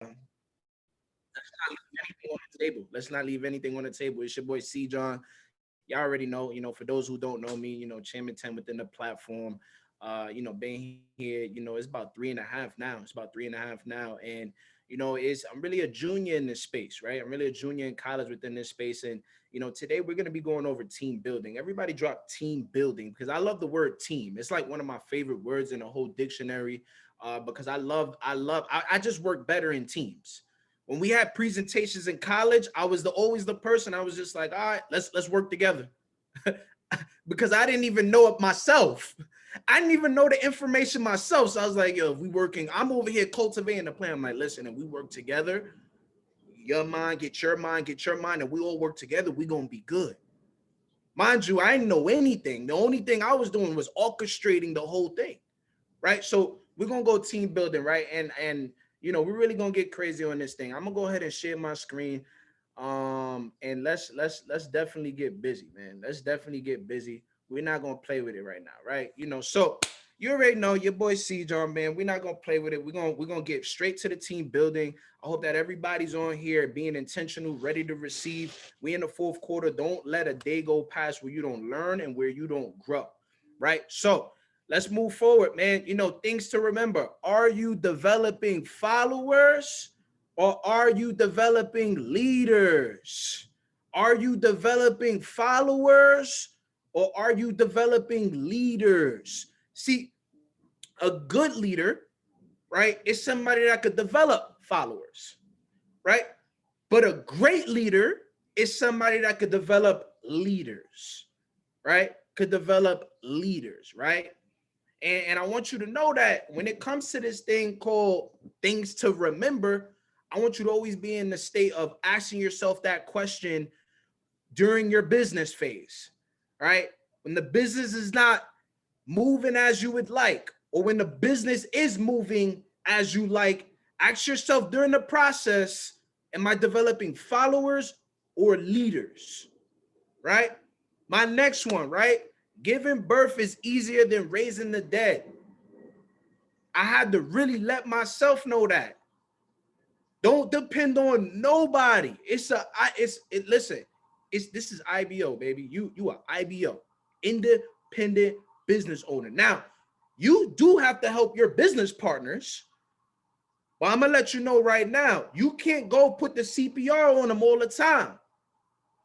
anything on the table. Let's not leave anything on the table. It's your boy C John. Y'all already know, for those who don't know me, Chairman 10 within the platform. Been here, it's about 3.5 now. It's about 3.5 now. And I'm really a junior in this space, right? I'm really a junior in college within this space. And today we're gonna be going over team building. Everybody drop team building because I love the word team. It's like one of my favorite words in the whole dictionary. Because I just work better in teams. When we had presentations in college, I was always the person. I was just like, all right, let's work together. Because I didn't even know it myself. I didn't even know the information myself. So I was like, yo, if we working, I'm over here cultivating the plan. I'm like, listen, if we work together, your mind, get your mind, and we all work together, we gonna be good. Mind you, I didn't know anything. The only thing I was doing was orchestrating the whole thing. Right. So we're gonna go team building, right? And we're really gonna get crazy on this thing. I'm gonna go ahead and share my screen. And let's definitely get busy, man. Let's definitely get busy. We're not gonna play with it right now, right? So you already know your boy C John, man. We're not gonna play with it. We're gonna get straight to the team building. I hope that everybody's on here being intentional, ready to receive. We in the fourth quarter. Don't let a day go past where you don't learn and where you don't grow. Right. So let's move forward, man. Things to remember. Are you developing followers or are you developing leaders? Are you developing followers or are you developing leaders? See, a good leader, right, is somebody that could develop followers, right? But a great leader is somebody that could develop leaders, right? Could develop leaders, right? And I want you to know that when it comes to this thing called things to remember, I want you to always be in the state of asking yourself that question during your business phase, right? When the business is not moving as you would like, or when the business is moving as you like, ask yourself during the process, am I developing followers or leaders, right? My next one, right? Giving birth is easier than raising the dead. I had to really let myself know that. Don't depend on nobody. Listen, this is IBO, baby. You are IBO, independent business owner. Now, you do have to help your business partners. But I'm gonna let you know right now, you can't go put the CPR on them all the time.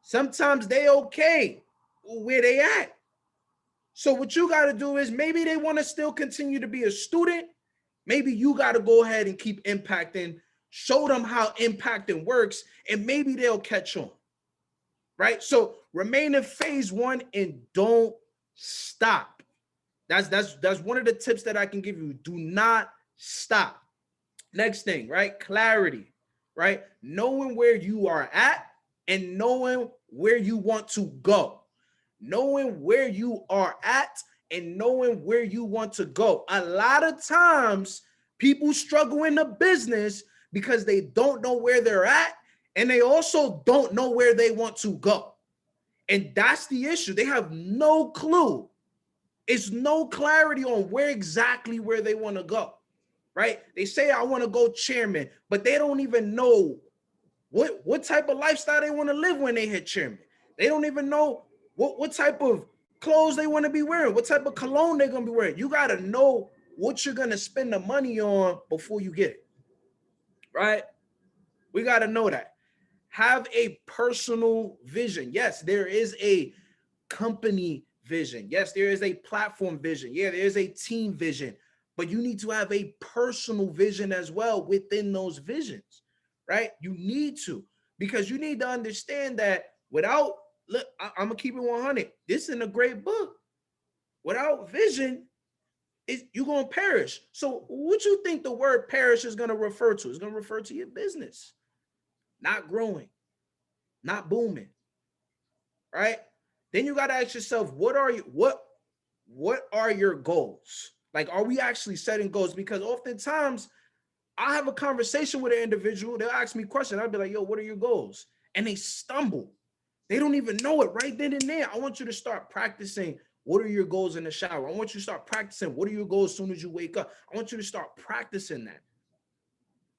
Sometimes they okay where they at. So what you got to do is maybe they want to still continue to be a student. Maybe you got to go ahead and keep impacting, show them how impacting works, and maybe they'll catch on. Right? So remain in phase one and don't stop. That's one of the tips that I can give you. Do not stop. Next thing, right? Clarity, right? Knowing where you are at and knowing where you want to go. Knowing where you are at and knowing where you want to go. A lot of times people struggle in the business because they don't know where they're at and they also don't know where they want to go. And that's the issue. They have no clue. It's no clarity on where they want to go, right? They say, I want to go chairman, but they don't even know what type of lifestyle they want to live when they hit chairman. They don't even know what type of clothes they want to be wearing, what type of cologne they're going to be wearing. You got to know what you're going to spend the money on before you get it, right? We got to know that. Have a personal vision. Yes, there is a company vision. Yes, there is a platform vision. Yeah, there is a team vision, but you need to have a personal vision as well within those visions, right? You need to, because you need to understand that without, look, I'm gonna keep it 100. This isn't a great book. Without vision, you're gonna perish. So what you think the word perish is gonna refer to? It's gonna refer to your business not growing, not booming, right? Then you got to ask yourself, what are your goals? Like, are we actually setting goals? Because oftentimes I have a conversation with an individual, they'll ask me questions, I'll be like, yo, what are your goals? And they stumble. They don't even know it right then and there. I want you to start practicing. What are your goals in the shower? I want you to start practicing. What are your goals as soon as you wake up? I want you to start practicing that.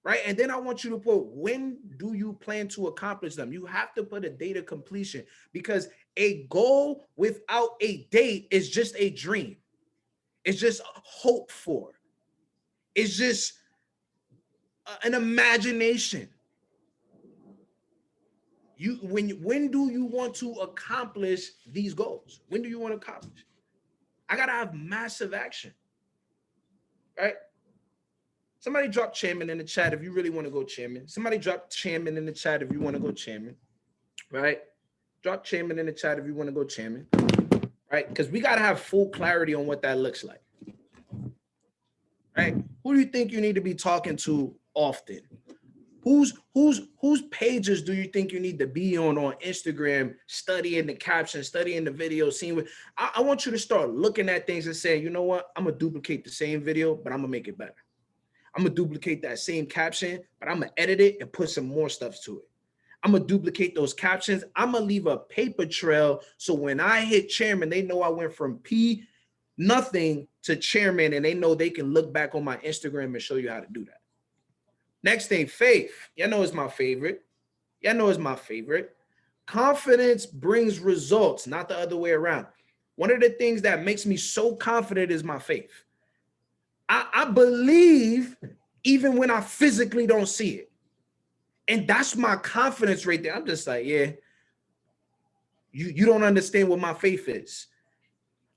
right? And then I want you to put, when do you plan to accomplish them? You have to put a date of completion, because a goal without a date is just a dream. It's just hope for. It's just an imagination. When do you want to accomplish these goals? When do you want to accomplish? I gotta have massive action, right? Somebody drop chairman in the chat if you really want to go chairman. Somebody drop chairman in the chat if you want to go chairman, right? Drop chairman in the chat if you want to go chairman, right? Because we gotta have full clarity on what that looks like, right? Who do you think you need to be talking to often? Whose pages do you think you need to be on Instagram, studying the captions, studying the video, seeing what I want you to start looking at things and saying, you know what, I'm gonna duplicate the same video, but I'm gonna make it better. I'm gonna duplicate that same caption, but I'm gonna edit it and put some more stuff to it. I'm gonna duplicate those captions. I'm gonna leave a paper trail so when I hit chairman, they know I went from P nothing to chairman, and they know they can look back on my Instagram and show you how to do that. Next thing, faith. Y'all know it's my favorite. Y'all know it's my favorite. Confidence brings results, not the other way around. One of the things that makes me so confident is my faith. I believe even when I physically don't see it. And that's my confidence right there. I'm just like, yeah, you don't understand what my faith is.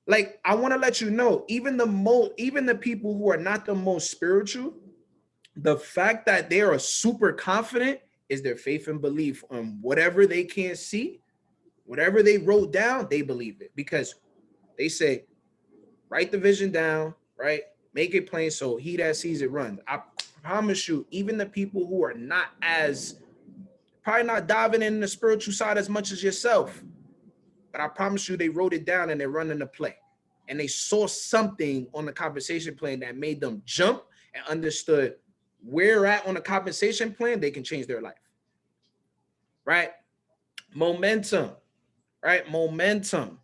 Like, I want to let you know, even the people who are not the most spiritual, the fact that they are super confident is their faith and belief on whatever they can't see, whatever they wrote down, they believe it, because they say, write the vision down, right? Make it plain so he that sees it runs. I promise you, even the people who are not probably not diving in the spiritual side as much as yourself, but I promise you, they wrote it down and they're running the play. And they saw something on the compensation plan that made them jump and understood where at on the compensation plan, they can change their life, right? Momentum, right? Momentum.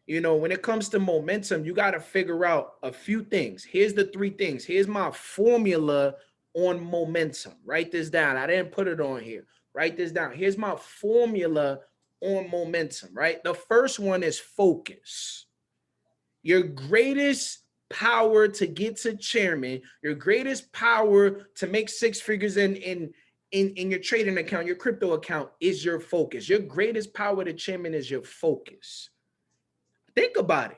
You know, when it comes to momentum, you got to figure out a few things. Here's the 3 things. Here's my formula on momentum. Write this down. I didn't put it on here. Write this down. Here's my formula on momentum, right? The first one is focus. Your greatest power to get to chairman, your greatest power to make 6 figures in your trading account, your crypto account, is your focus. Your greatest power to chairman is your focus. Think about it.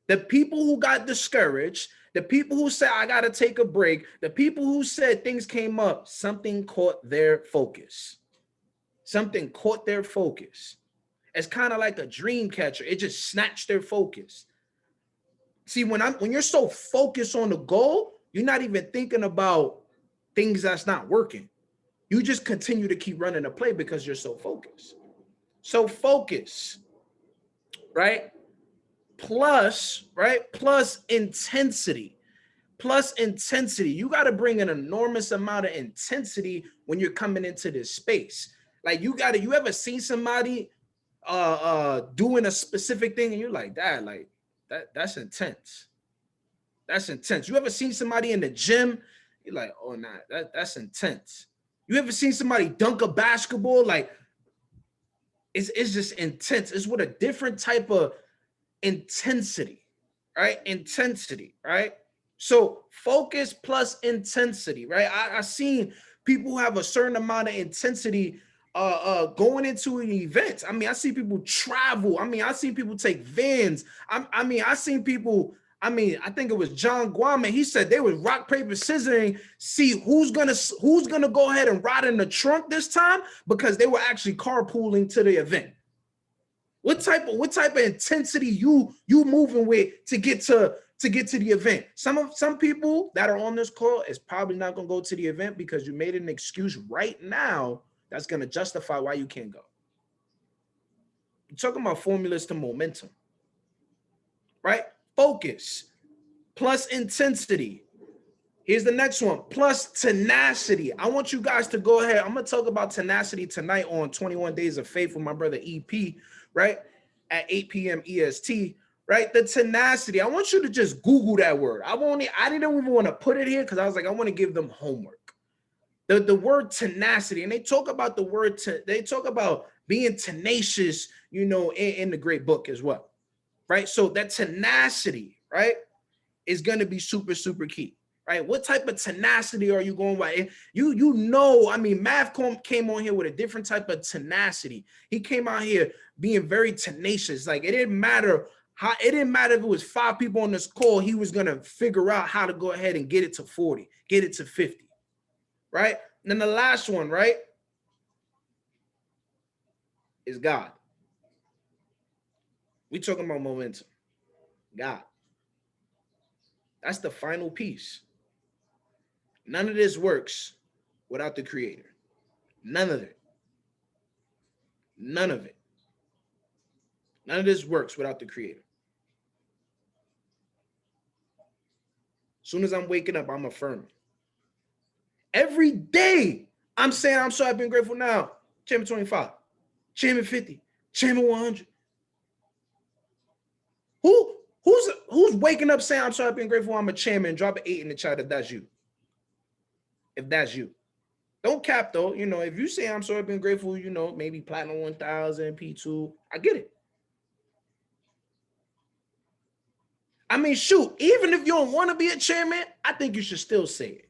The people who got discouraged, the people who said, I got to take a break, the people who said things came up, something caught their focus. Something caught their focus. It's kind of like a dream catcher. It just snatched their focus. See, when you're so focused on the goal, you're not even thinking about things that's not working. You just continue to keep running the play because you're so focused. So focus, right? Plus intensity. You got to bring an enormous amount of intensity when you're coming into this space. Like, you ever seen somebody doing a specific thing and you're like, that's intense. That's intense. You ever seen somebody in the gym? You're like, oh, nah, that's intense. You ever seen somebody dunk a basketball? Like, it's just intense. It's with a different type of intensity, right? Intensity, right? So focus plus intensity, right? I seen people who have a certain amount of intensity going into an event. I mean, I see people travel. I mean, I see people take vans. I seen people. I think it was John Guaman. He said they was rock, paper, scissoring, see who's gonna go ahead and ride in the trunk this time, because they were actually carpooling to the event. What type of intensity you moving with to get to the event? Some people that are on this call is probably not gonna go to the event because you made an excuse right now that's gonna justify why you can't go. You're talking about formulas to momentum, right? Focus plus intensity. Here's the next one, plus tenacity. I want you guys to go ahead. I'm going to talk about tenacity tonight on 21 Days of Faith with my brother EP, right? At 8 p.m. EST, right? The tenacity. I want you to just Google that word. I didn't even want to put it here because I was like, I want to give them homework. The word tenacity, and they talk about the word, they talk about being tenacious, you know, in the great book as well, right? So that tenacity, right, is going to be super, super key, right? What type of tenacity are you going by? You know, I mean, Math came on here with a different type of tenacity. He came out here being very tenacious. Like, it didn't matter if it was 5 people on this call, he was going to figure out how to go ahead and get it to 40, get it to 50, right? And then the last one, right, is God. We talking about momentum. God. That's the final piece. None of this works without the creator. None of it. None of it. None of this works without the creator. As soon as I'm waking up, I'm affirming. Every day, I'm saying I'm so happy and grateful now. Chairman 25, Chairman 50, Chairman 100. Who's waking up saying I'm so happy and grateful I'm a chairman? Drop an 8 in the chat if that's you. If that's you. Don't cap though. You know, if you say I'm so happy and grateful, you know, maybe Platinum 1000, P2, I get it. I mean, shoot, even if you don't want to be a chairman, I think you should still say it.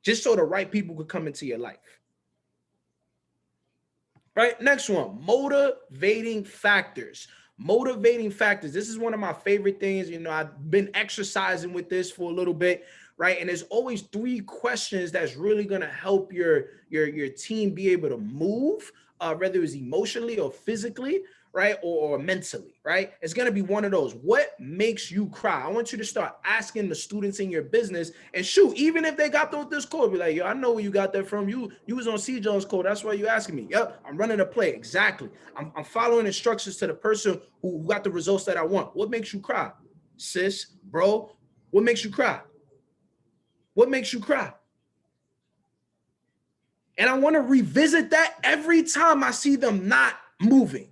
Just so the right people could come into your life. Right, next one, motivating factors. Motivating factors. This is one of my favorite things. You know, I've been exercising with this for a little bit, right? And there's always 3 questions that's really gonna help your team be able to move, whether it's emotionally or physically, right, or mentally, right? It's gonna be one of those. What makes you cry? I want you to start asking the students in your business, and shoot, even if they got this code, be like, yo, I know where you got that from. You was on C. Jones code. That's why you asking me. Yep, I'm running a play. Exactly. I'm following instructions to the person who got the results that I want. What makes you cry, sis, bro? What makes you cry? What makes you cry? And I want to revisit that every time I see them not moving.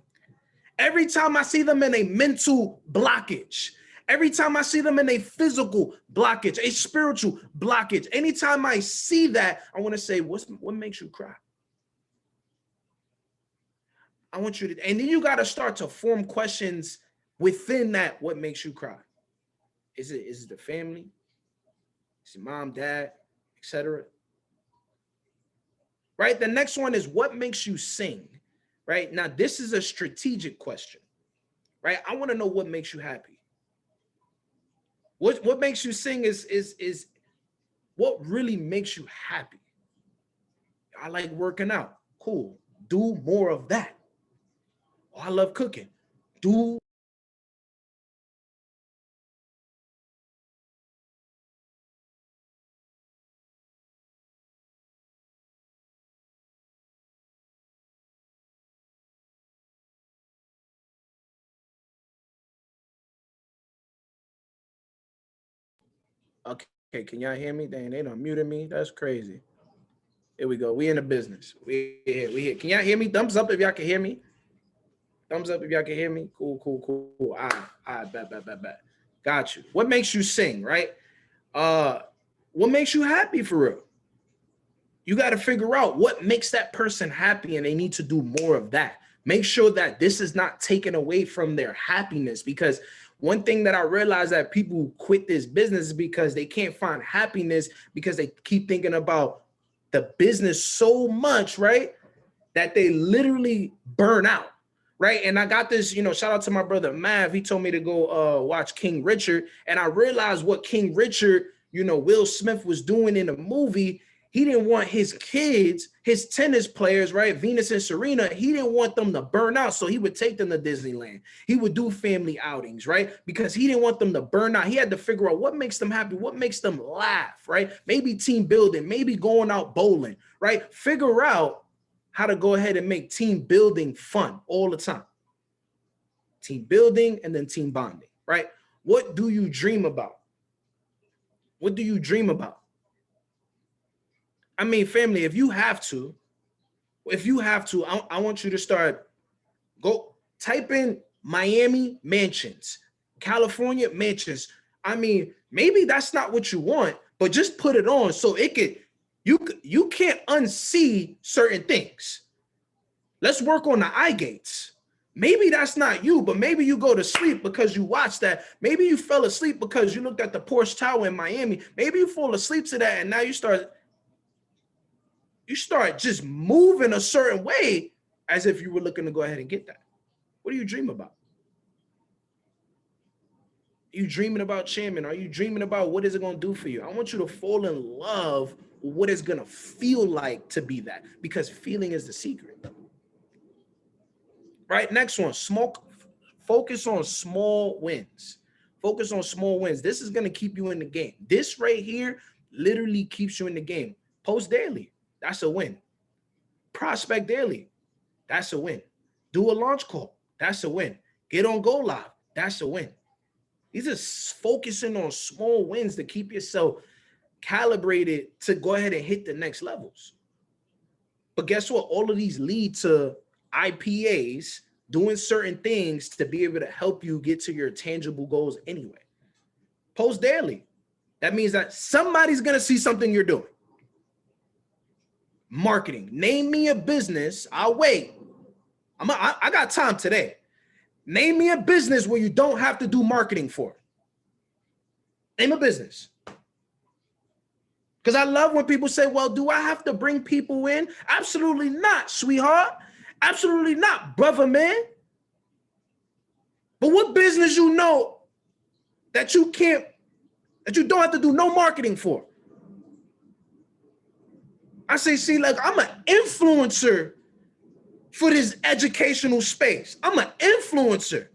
Every time I see them in a mental blockage, every time I see them in a physical blockage, a spiritual blockage, anytime I see that, I want to say, what makes you cry? I want you to, and then you got to start to form questions within that. What makes you cry? Is it the family? Is it mom, dad, etc.? Right. The next one is what makes you sing? Right now, this is a strategic question. Right. I want to know what makes you happy. What makes you sing is what really makes you happy. I like working out. Cool. Do more of that. Oh, I love cooking. Do. Okay, can y'all hear me? Dang, they done muted me. That's crazy. Here we go. We in the business. We here. Can y'all hear me? Thumbs up if y'all can hear me. Thumbs up if y'all can hear me. Cool. All right, bet. Got you. What makes you sing, right? What makes you happy for real? You got to figure out what makes that person happy, and they need to do more of that. Make sure that this is not taken away from their happiness, because one thing that I realized that people quit this business is because they can't find happiness because they keep thinking about the business so much, right, that they literally burn out, right? And I got this, you know, shout out to my brother Mav. He told me to go watch King Richard, and I realized what King Richard, you know, Will Smith was doing in the movie. He didn't want his kids, his tennis players, right, Venus and Serena, he didn't want them to burn out. So he would take them to Disneyland. He would do family outings, right? Because he didn't want them to burn out. He had to figure out what makes them happy, what makes them laugh, right? Maybe team building, maybe going out bowling, right? Figure out how to go ahead and make team building fun all the time. Team building and then team bonding, right? What do you dream about? What do you dream about? I mean, family, if you have to, I want you to start, go type in Miami mansions, California mansions. I mean, maybe that's not what you want, but just put it on so it could You can't unsee certain things. Let's work on the eye gates. Maybe that's not you, but maybe you go to sleep because you watched that. Maybe you fell asleep because you looked at the Porsche Tower in Miami. Maybe you fall asleep to that, and now you start just moving a certain way as if you were looking to go ahead and get that. What do you dream about? Are you dreaming about Chairman? Are you dreaming about what is it going to do for you? I want you to fall in love with what it's going to feel like to be that, because feeling is the secret. Right? Next one, focus on small wins. Focus on small wins. This is going to keep you in the game. This right here literally keeps you in the game. Post daily. That's a win. Prospect daily. That's a win. Do a launch call. That's a win. Get on Go Live. That's a win. These are focusing on small wins to keep yourself calibrated to go ahead and hit the next levels. But guess what? All of these lead to IPAs doing certain things to be able to help you get to your tangible goals anyway. Post daily. That means that somebody's going to see something you're doing. Marketing. Name me a business. I'll wait. I got time today. Name me a business where you don't have to do marketing for. Name a business. Because I love when people say, well, do I have to bring people in? Absolutely not, sweetheart. Absolutely not, brother, man. But what business you know that you don't have to do no marketing for? I say, see, like, I'm an influencer for this educational space. I'm an influencer.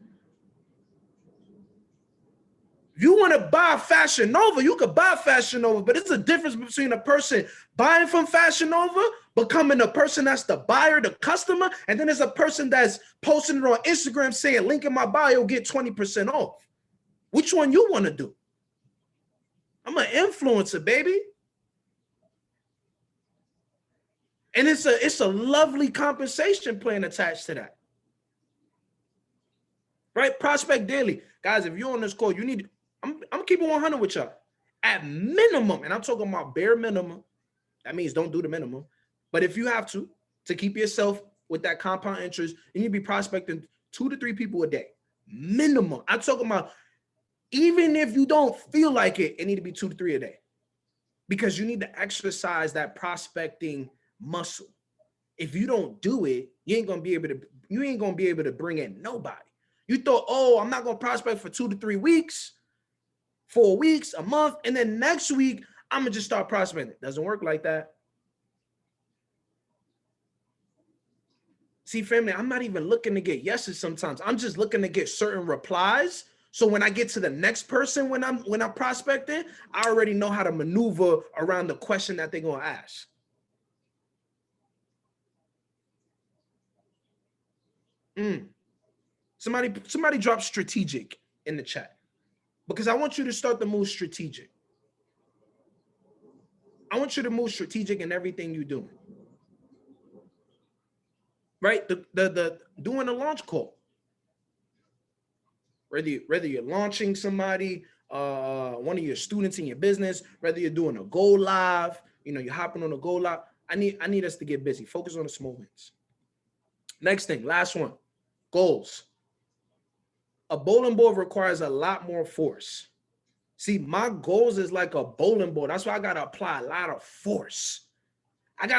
If you want to buy Fashion Nova, you could buy Fashion Nova, but it's a difference between a person buying from Fashion Nova, becoming a person that's the buyer, the customer, and then there's a person that's posting it on Instagram saying, link in my bio, get 20% off. Which one you want to do? I'm an influencer, baby. And it's a lovely compensation plan attached to that. Right? Prospect daily. Guys, if you're on this call, you need, I'm keeping 100 with y'all. At minimum, and I'm talking about bare minimum, that means don't do the minimum. But if you have to keep yourself with that compound interest, you need to be prospecting 2 to 3 people a day. Minimum. I'm talking about, even if you don't feel like it, it need to be 2 to 3 a day. Because you need to exercise that prospecting muscle. If you don't do it, you ain't gonna be able to bring in nobody. You thought, oh, I'm not gonna prospect for 2 to 3 weeks, 4 weeks, a month, and then next week I'm gonna just start prospecting. It doesn't work like that. See, family, I'm not even looking to get yeses sometimes. I'm just looking to get certain replies. So when I get to the next person, when I'm prospecting, I already know how to maneuver around the question that they're gonna ask. Somebody drop strategic in the chat, because I want you to start to move strategic. I want you to move strategic in everything you do. Right? The doing a launch call. Whether you're launching somebody, one of your students in your business, whether you're doing a go live, you're hopping on a go live. I need us to get busy. Focus on the small wins. Next thing, last one, goals. A bowling ball requires a lot more force. See, my goals is like a bowling ball. That's why I got to apply a lot of force. It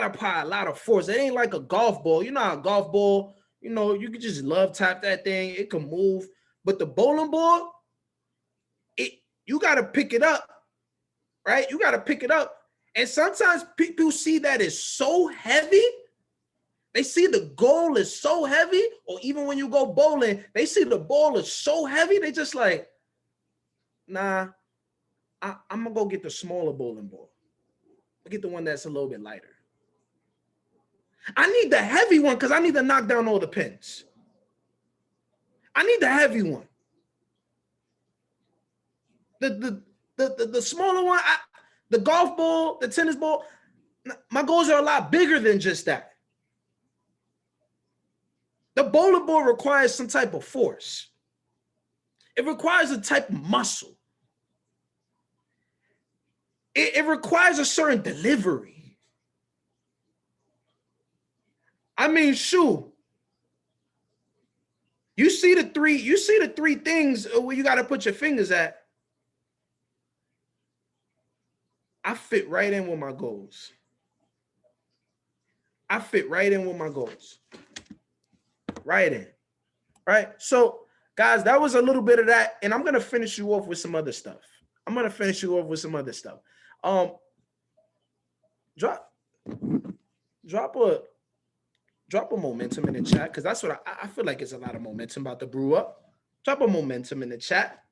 ain't like a golf ball. You know how a golf ball, you can just love tap that thing. It can move. But the bowling ball, you got to pick it up, right? You got to pick it up. And sometimes people see that it's so heavy. They see the goal is so heavy, or even when you go bowling, they see the ball is so heavy. They just like, nah, I'm going to go get the smaller bowling ball. I'll get the one that's a little bit lighter. I need the heavy one because I need to knock down all the pins. I need the heavy one. The smaller one, the golf ball, the tennis ball, my goals are a lot bigger than just that. The bowling ball requires some type of force. It requires a type of muscle. It requires a certain delivery. I mean, shoot. You see the three things where you got to put your fingers at. I fit right in with my goals. I fit right in with my goals. Right in. Right. So, guys, that was a little bit of that. And I'm going to finish you off with some other stuff. Drop a momentum in the chat, because that's what I feel like it's a lot of momentum about to brew up. Drop a momentum in the chat.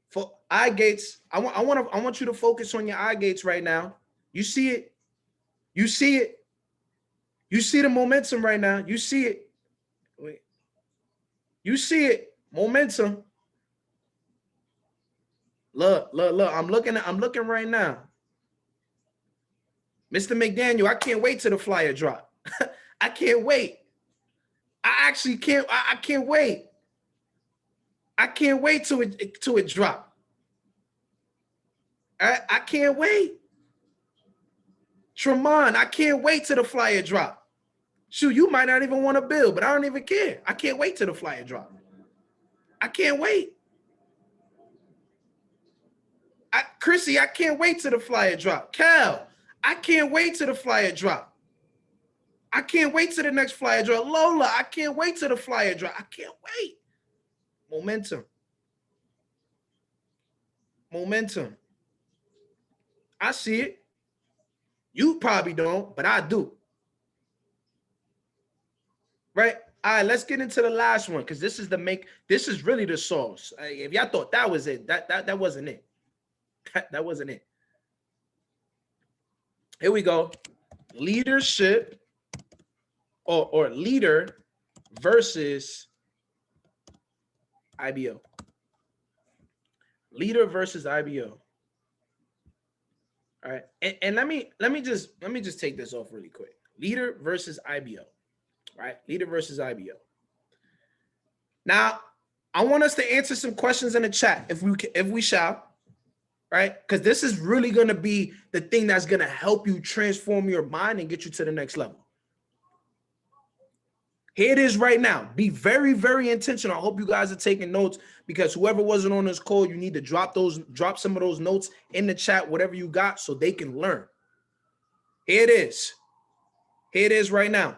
For eye gates, I want you to focus on your eye gates right now. You see it. You see it. You see the momentum right now. You see it. Wait. You see it. Momentum. Look. I'm looking right now. Mr. McDaniel, I can't wait till the flyer drop. I can't wait. I actually can't. I can't wait. I can't wait till it drop. I can't wait. Tremont, I can't wait till the flyer drop. Shoot, you might not even want to build, but I don't even care. I can't wait till the flyer drop. I can't wait. Chrissy, I can't wait till the flyer drop. Cal, I can't wait till the flyer drop. I can't wait till the next flyer drop. Lola, I can't wait till the flyer drop. I can't wait. Momentum. Momentum. I see it. You probably don't, but I do. Right? All right, let's get into the last one, because this is really the sauce. If y'all thought that was it, that wasn't it. That wasn't it. Here we go. Leadership or leader versus IBO. Leader versus IBO. All right. And let me just take this off really quick. Leader versus IBO. Right? Leader versus IBO. Now, I want us to answer some questions in the chat if we shall. Right? Because this is really going to be the thing that's going to help you transform your mind and get you to the next level. Here it is right now. Be very, very intentional. I hope you guys are taking notes, because whoever wasn't on this call, you need to drop some of those notes in the chat, whatever you got, so they can learn. Here it is. Here it is right now.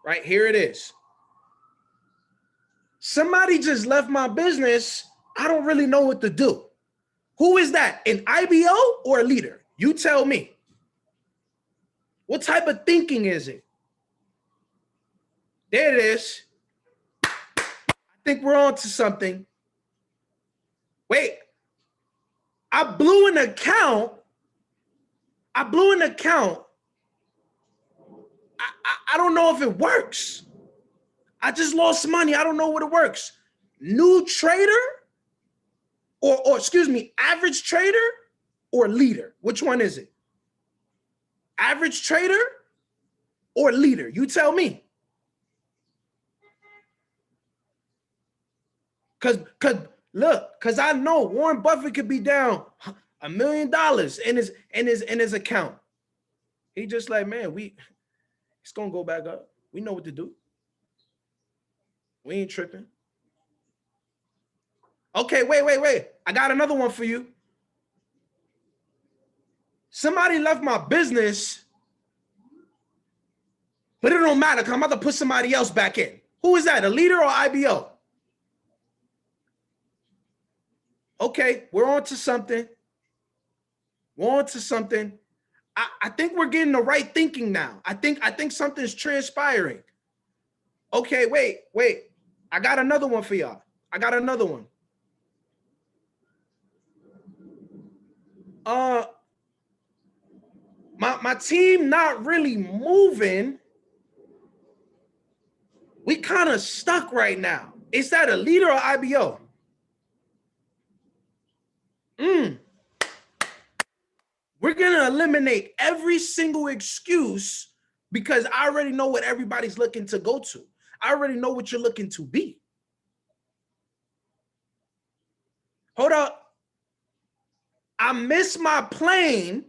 Right here it is. Somebody just left my business. I don't really know what to do. Who is that? An IBO or a leader? You tell me. What type of thinking is it? There it is. I think we're on to something. Wait. I blew an account. I don't know if it works. I just lost money. I don't know what it works. New trader or excuse me, average trader or leader? Which one is it? Average trader or leader? You tell me. Cause I know Warren Buffett could be down $1 million in his account. He just like, man, it's gonna go back up. We know what to do. We ain't tripping. Okay, wait. I got another one for you. Somebody left my business, but it don't matter because I'm about to put somebody else back in. Who is that, a leader or IBO? Okay, we're on to something. I think we're getting the right thinking now. I think something's transpiring. Okay, wait. I got another one for y'all. My team not really moving. We kind of stuck right now. Is that a leader or IBO? We're going to eliminate every single excuse, because I already know what everybody's looking to go to. I already know what you're looking to be. Hold up. I missed my plane.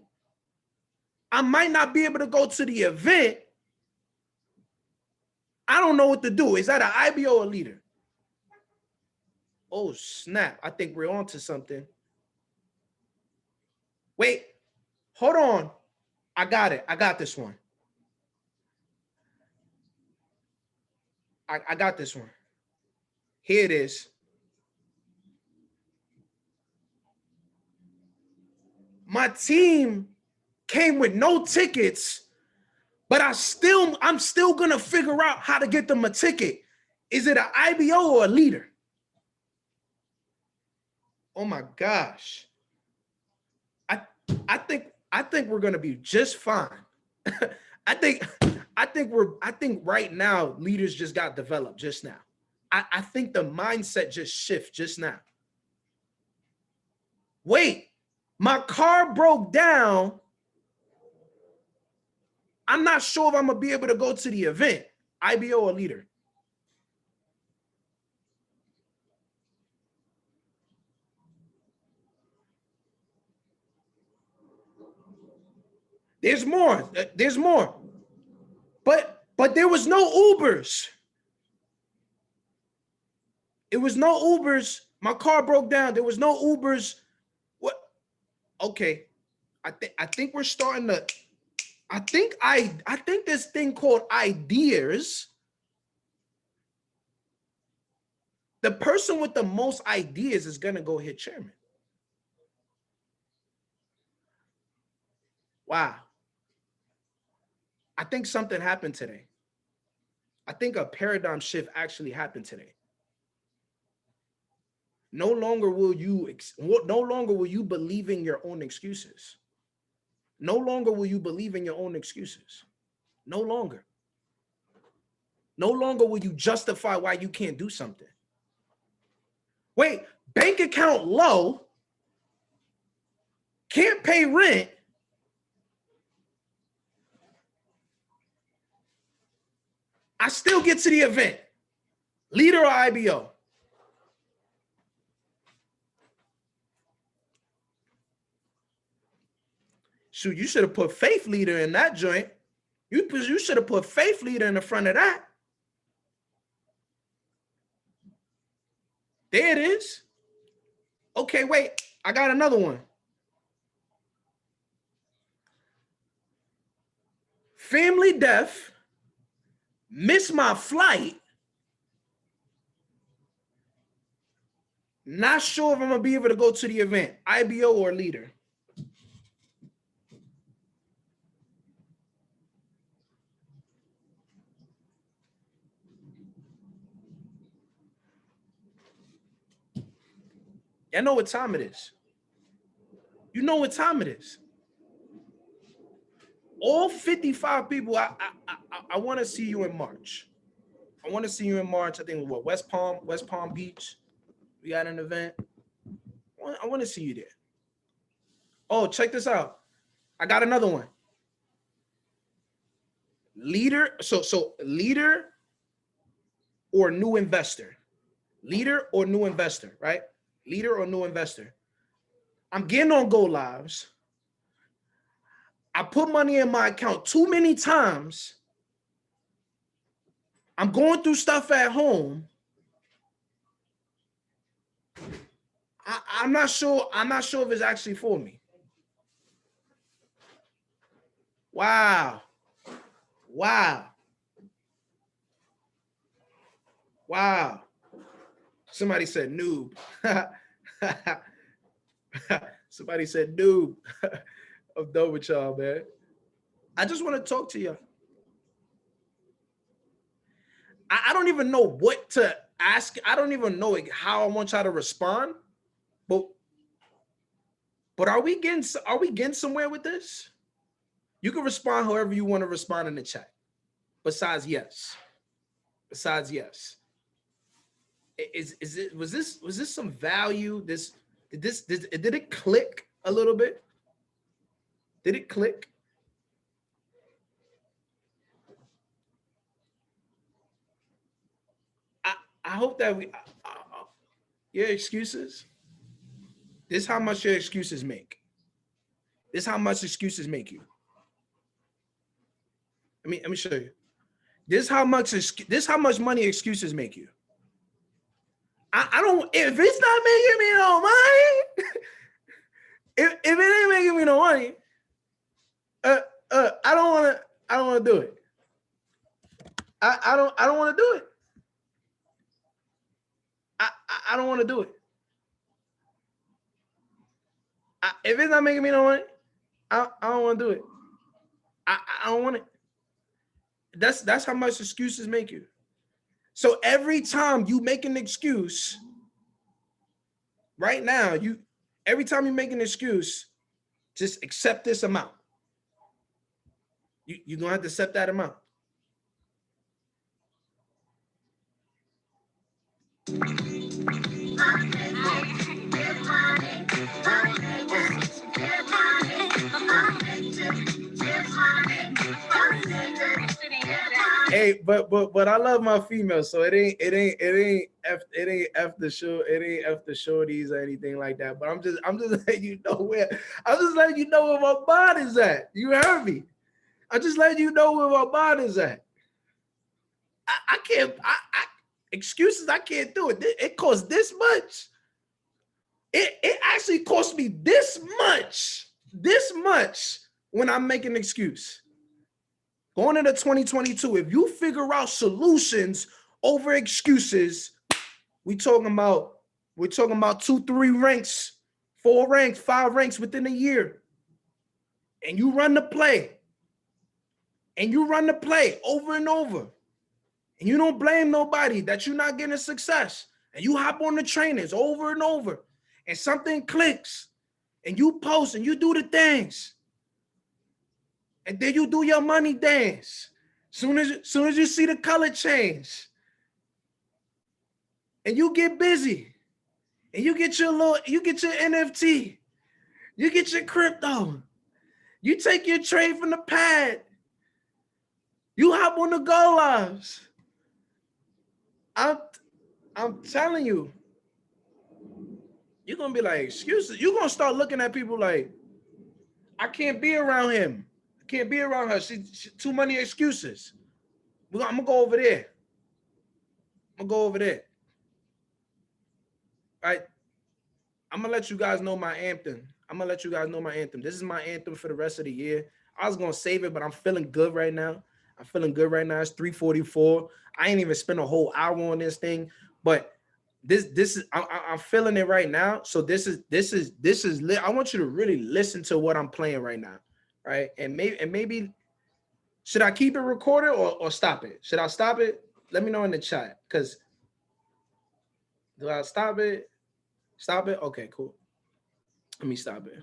I might not be able to go to the event. I don't know what to do. Is that an IBO or leader? Oh, snap. I think we're on to something. Wait, hold on. I got it. I got this one. I got this one. Here it is. My team came with no tickets, but I'm still gonna figure out how to get them a ticket. Is it an IBO or a leader? Oh my gosh. I think we're gonna be just fine. I think right now leaders just got developed just now. I think the mindset just shift just now. Wait, my car broke down. I'm not sure if I'm gonna be able to go to the event. IBO or leader? There's more. There's more. But there was no Ubers. It was no Ubers. My car broke down. There was no Ubers. What? Okay. I think we're starting to. I think this thing called ideas. The person with the most ideas is gonna go hit chairman. Wow. I think something happened today. I think a paradigm shift actually happened today. No longer will you believe in your own excuses. No longer will you believe in your own excuses. No longer. No longer will you justify why you can't do something. Wait, bank account low, can't pay rent. I still get to the event. Leader or IBO? Shoot, you should have put faith leader in that joint. You should have put faith leader in the front of that. There it is. Okay, wait. I got another one. Family death. Miss my flight. Not sure if I'm gonna be able to go to the event. IBO or leader? I know what time it is. You know what time it is. All 55 people, I want to see you in March. I want to see you in March. I think what, West Palm Beach. We got an event. I want to see you there. Oh, check this out. I got another one. Leader, so leader or new investor. Leader or new investor, right? Leader or new investor. I'm getting on Go Lives. I put money in my account too many times. I'm going through stuff at home. I'm not sure if it's actually for me. Wow. Wow. Wow. Somebody said noob. Somebody said noob. I'm done with y'all, man. I just want to talk to you. I don't even know what to ask. I don't even know how I want y'all to respond. But are we getting somewhere with this? You can respond however you want to respond in the chat. Besides yes. Besides yes. Was this some value? Did it click a little bit? Did it click? I hope that your excuses. This is how much your excuses make. This is how much excuses make you. Let me show you. This how much money excuses make you. I don't, if it's not making me no money, if it ain't making me no money, I don't wanna do it. I don't want to do it. I don't want to do it. If it's not making me no money, I don't want to do it. I don't want it. That's how much excuses make you. So every time you make an excuse, right now, every time you make an excuse, just accept this amount. You're gonna have to accept that amount. Hey, but I love my females, so it ain't F the show, it ain't F the shorties or anything like that. But I'm just letting you know where my body's at. You heard me. I just letting you know where my body's at. I can't. Excuses. I can't do it. It costs this much. It actually costs me this much when I'm making an excuse. Going into 2022, if you figure out solutions over excuses, we're talking about 2, 3 ranks, 4 ranks, 5 ranks within a year. And you run the play. Over and over. And you don't blame nobody that you're not getting success. And you hop on the trainers over and over. And something clicks. And you post and you do the things. And then you do your money dance. Soon as you see the color change. And you get busy. And you get your NFT. You get your crypto. You take your trade from the pad. You hop on the Go Lives. I'm telling you, you're gonna be like, excuses. You're gonna start looking at people like, I can't be around him. I can't be around her. She too many excuses. I'm gonna go over there. Right? I'm gonna let you guys know my anthem. This is my anthem for the rest of the year. I was gonna save it, but I'm feeling good right now. It's 3:44. I ain't even spent a whole hour on this thing, but this is I'm feeling it right now. So this is lit. I want you to really listen to what I'm playing right now, right? And maybe should I keep it recorded or stop it? Should I stop it? Let me know in the chat. Because do I stop it? Stop it? Okay, cool. Let me stop it.